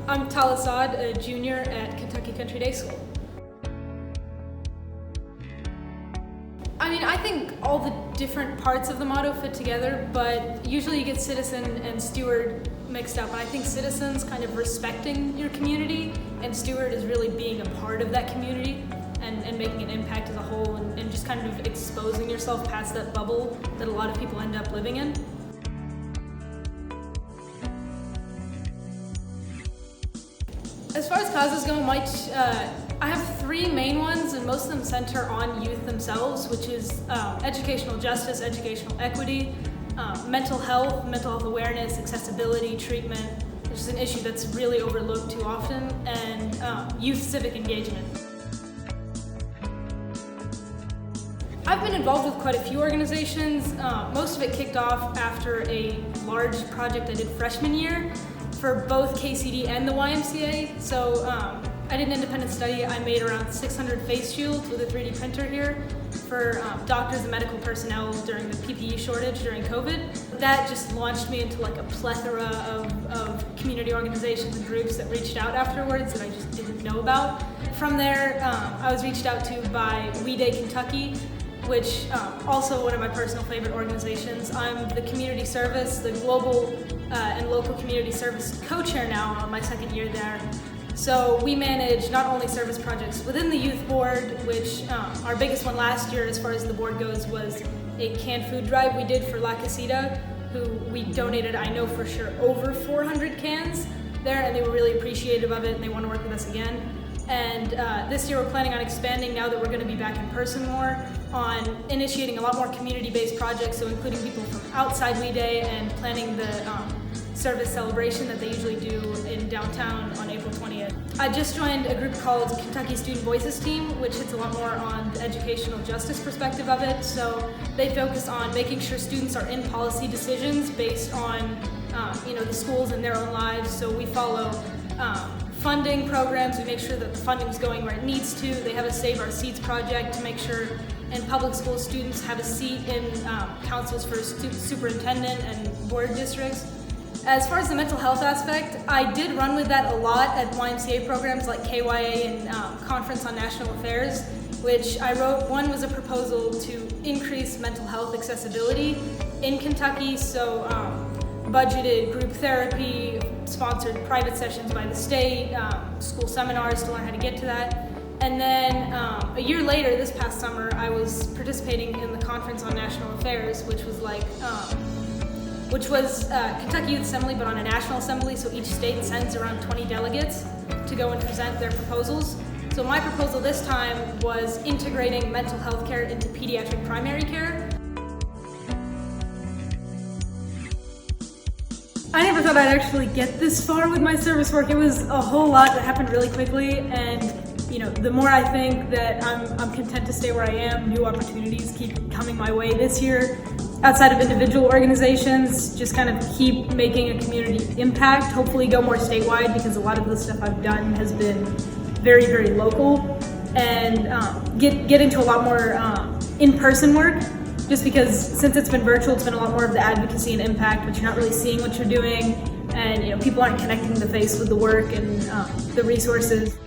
I'm Tala Saad, a junior at Kentucky Country Day School. I think all the different parts of the motto fit together, but usually you get citizen and steward mixed up. And I think citizen's kind of respecting your community, and steward is really being a part of that community and making an impact as a whole, and just kind of exposing yourself past that bubble that a lot of people end up living in. As far as causes go, I have three main ones, and most of them center on youth themselves, which is educational justice, educational equity, mental health awareness, accessibility, treatment, which is an issue that's really overlooked too often, and youth civic engagement. I've been involved with quite a few organizations. Most of it kicked off after a large project I did freshman year for both KCD and the YMCA. So I did an independent study. I made around 600 face shields with a 3D printer here for doctors and medical personnel during the PPE shortage during COVID. That just launched me into like a plethora of community organizations and groups that reached out afterwards that I just didn't know about. From there, I was reached out to by We Day Kentucky, which also one of my personal favorite organizations. I'm the community service, the global and local community service co-chair now on my second year there. So we manage not only service projects within the youth board, which our biggest one last year as far as the board goes was a canned food drive we did for La Casita, who we donated, I know for sure, over 400 cans there, and they were really appreciative of it and they want to work with us again. And this year we're planning on expanding, now that we're going to be back in person more, on initiating a lot more community-based projects, so including people from outside We Day and planning the service celebration that they usually do in downtown on April 20th. I just joined a group called Kentucky Student Voices Team, which hits a lot more on the educational justice perspective of it. So they focus on making sure students are in policy decisions based on the schools and their own lives. So we follow funding programs. We make sure that the funding is going where it needs to. They have a Save Our Seats project to make sure in public school students have a seat in councils for superintendent and board districts. As far as the mental health aspect, I did run with that a lot at YMCA programs like KYA and Conference on National Affairs, which I wrote. One was a proposal to increase mental health accessibility in Kentucky, so budgeted group therapy, sponsored private sessions by the state, school seminars to learn how to get to that. And then a year later, this past summer, I was participating in the Conference on National Affairs, which was Kentucky Youth Assembly, but on a national assembly, so each state sends around 20 delegates to go and present their proposals. So my proposal this time was integrating mental health care into pediatric primary care. I never thought I'd actually get this far with my service work. It was a whole lot that happened really quickly, and the more I think that I'm content to stay where I am, new opportunities keep coming my way this year. Outside of individual organizations, just kind of keep making a community impact, hopefully go more statewide, because a lot of the stuff I've done has been very, very local, and get into a lot more in-person work, just because since it's been virtual, it's been a lot more of the advocacy and impact, but you're not really seeing what you're doing, and people aren't connecting the face with the work and the resources.